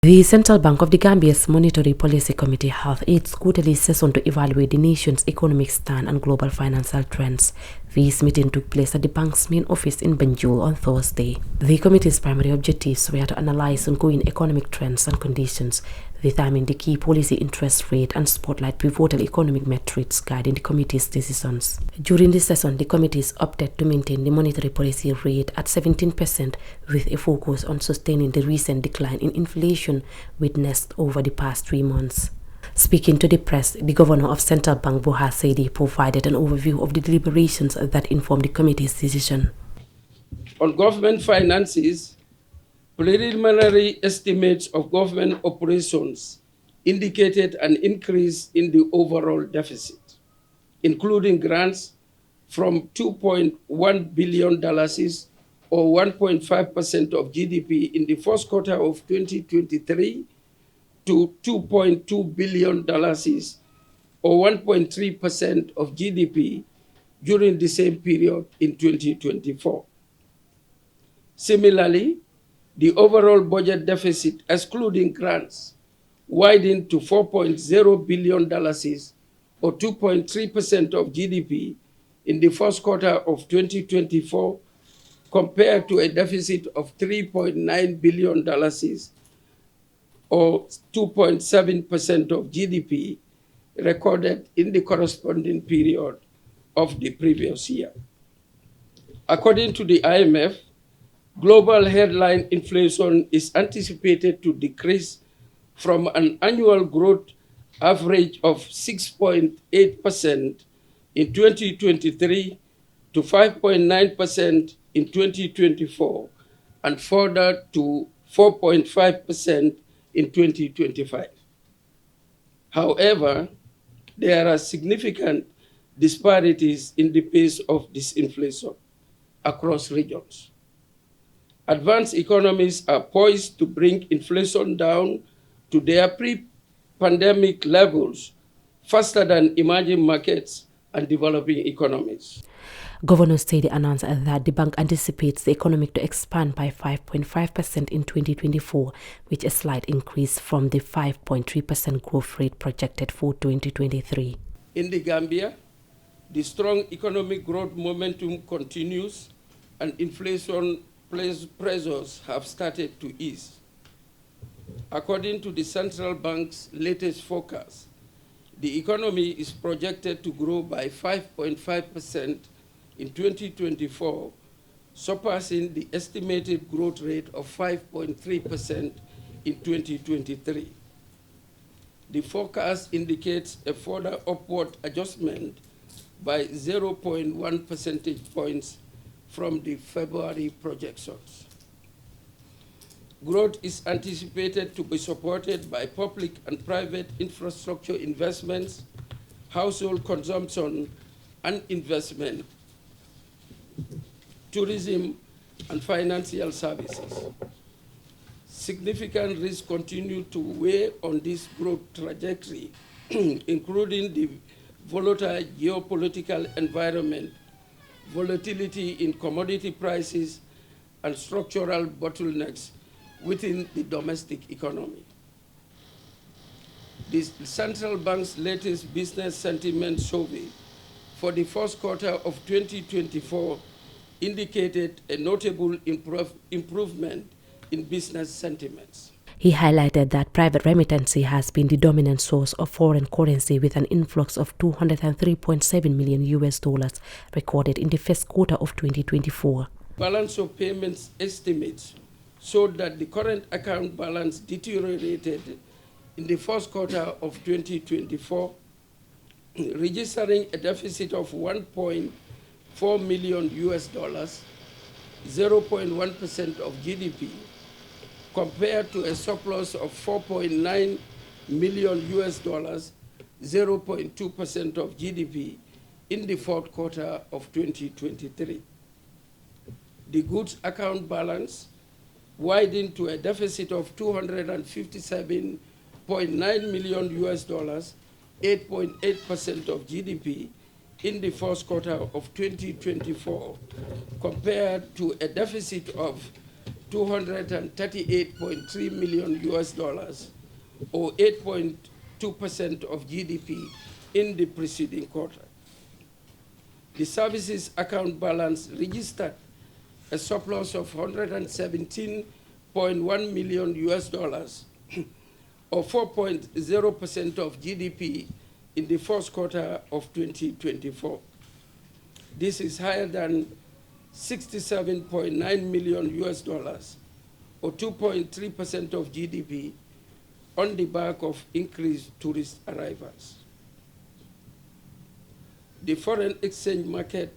The Central Bank of the Gambia's Monetary Policy Committee held its quarterly session to evaluate the nation's economic stand and global financial trends. This meeting took place at the bank's main office in Banjul on Thursday. The committee's primary objectives were to analyze ongoing economic trends and conditions, determine the key policy interest rate, and spotlight pivotal economic metrics guiding the committee's decisions. During this session, the committees opted to maintain the monetary policy rate at 17% with a focus on sustaining the recent decline in inflation witnessed over the past 3 months. Speaking to the press, the governor of Central Bank, Boha Saidi, provided an overview of the deliberations that informed the committee's decision. On government finances, preliminary estimates of government operations indicated an increase in the overall deficit, including grants from $2.1 billion or 1.5% of GDP in the first quarter of 2023 to $2.2 billion or 1.3% of GDP during the same period in 2024. Similarly, the overall budget deficit, excluding grants, widened to $4.0 billion or 2.3% of GDP in the first quarter of 2024 compared to a deficit of $3.9 billion or 2.7% of GDP recorded in the corresponding period of the previous year. According to the IMF, global headline inflation is anticipated to decrease from an annual growth average of 6.8% in 2023 to 5.9% in 2024 and further to 4.5% in 2025. However, there are significant disparities in the pace of disinflation across regions. Advanced economies are poised to bring inflation down to their pre-pandemic levels faster than emerging markets and developing economies. Governor Saidi announced that the bank anticipates the economy to expand by 5.5% in 2024, which is a slight increase from the 5.3% growth rate projected for 2023. In the Gambia, the strong economic growth momentum continues and inflation pressures have started to ease. According to the Central Bank's latest forecast, the economy is projected to grow by 5.5% in 2024, surpassing the estimated growth rate of 5.3% in 2023. The forecast indicates a further upward adjustment by 0.1 percentage points from the February projections. Growth is anticipated to be supported by public and private infrastructure investments, household consumption and investment, tourism, and financial services. Significant risks continue to weigh on this growth trajectory, including the volatile geopolitical environment, volatility in commodity prices, and structural bottlenecks within the domestic economy. The Central Bank's latest business sentiment survey for the first quarter of 2024 indicated a notable improvement in business sentiments. He highlighted that private remittance has been the dominant source of foreign currency with an influx of $203.7 million recorded in the first quarter of 2024. Balance of payments estimates showed that the current account balance deteriorated in the first quarter of 2024, registering a deficit of $1.4 million, 0.1% of GDP, compared to a surplus of $4.9 million, 0.2% of GDP in the fourth quarter of 2023. The goods account balance widened to a deficit of $257.9 million, 8.8% of GDP in the first quarter of 2024, compared to a deficit of $238.3 million US dollars, or 8.2% of GDP in the preceding quarter. The services account balance registered a surplus of $117.1 million US dollars, or 4.0% of GDP in the first quarter of 2024. This is higher than $67.9 million US dollars, or 2.3% of GDP, on the back of increased tourist arrivals. The foreign exchange market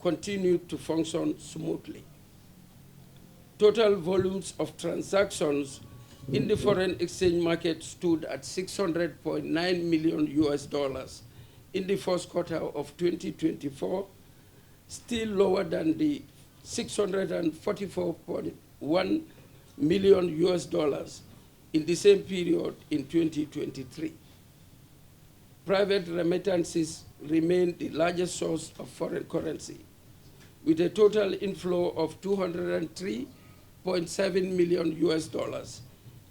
continued to function smoothly. Total volumes of transactions in the foreign exchange market stood at $600.9 million US dollars in the first quarter of 2024, still lower than the $644.1 million US dollars in the same period in 2023. Private remittances remain the largest source of foreign currency, with a total inflow of $203.7 million US dollars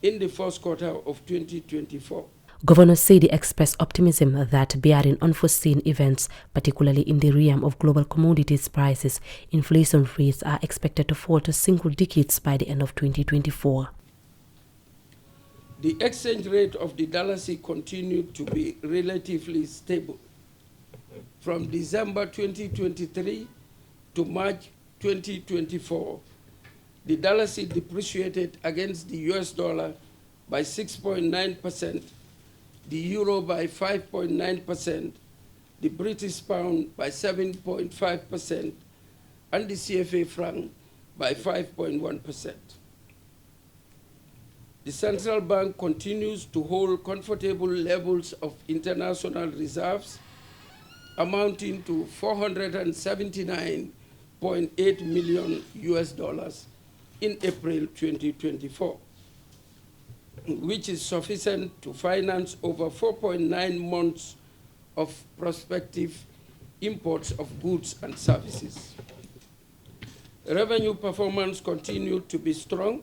in the first quarter of 2024. Governor Seydi expressed optimism that barring unforeseen events, particularly in the realm of global commodities prices, inflation rates are expected to fall to single digits by the end of 2024. The exchange rate of the dollar continued to be relatively stable. From December 2023 to March 2024, the dollar depreciated against the US dollar by 6.9%, the euro by 5.9%, the British pound by 7.5%, and the CFA franc by 5.1%. The central bank continues to hold comfortable levels of international reserves, amounting to $479.8 million US dollars in April 2024, which is sufficient to finance over 4.9 months of prospective imports of goods and services. Revenue performance continued to be strong,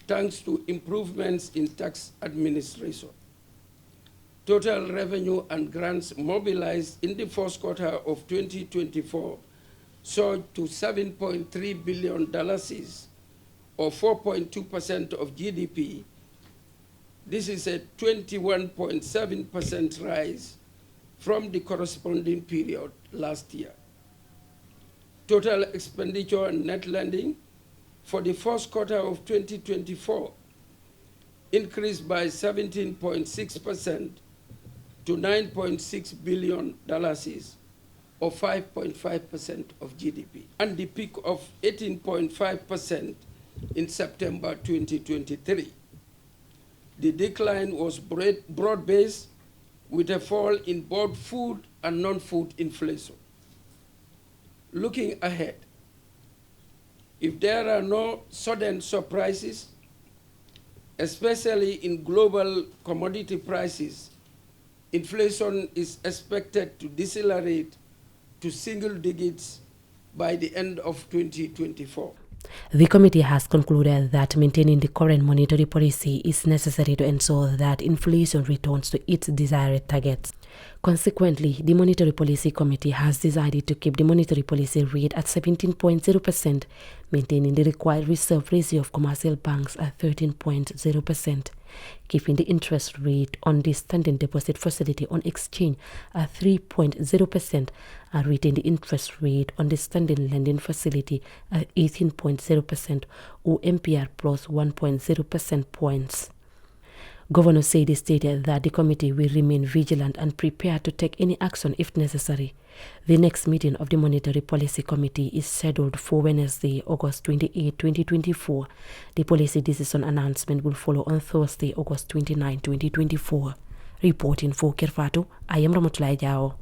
thanks to improvements in tax administration. Total revenue and grants mobilized in the first quarter of 2024 surged to $7.3 billion, or 4.2% of GDP. This is a 21.7% rise from the corresponding period last year. Total expenditure and net lending for the first quarter of 2024 increased by 17.6% to $9.6 billion, or 5.5% of GDP, and the peak of 18.5% in September 2023. The decline was broad-based, with a fall in both food and non-food inflation. Looking ahead, if there are no sudden surprises, especially in global commodity prices, inflation is expected to decelerate to single digits by the end of 2024. The committee has concluded that maintaining the current monetary policy is necessary to ensure that inflation returns to its desired targets. Consequently, the Monetary Policy Committee has decided to keep the monetary policy rate at 17.0%, maintaining the required reserve ratio of commercial banks at 13.0%, keeping the interest rate on the standing deposit facility on exchange at 3.0%, and retain the interest rate on the standing lending facility at 18.0%, or MPR plus 1.0 percentage points. Governor Seydi stated that the committee will remain vigilant and prepared to take any action if necessary. The next meeting of the Monetary Policy Committee is scheduled for Wednesday, August 28, 2024. The policy decision announcement will follow on Thursday, August 29, 2024. Reporting for Kerfatu, I am Ramotulai Jao.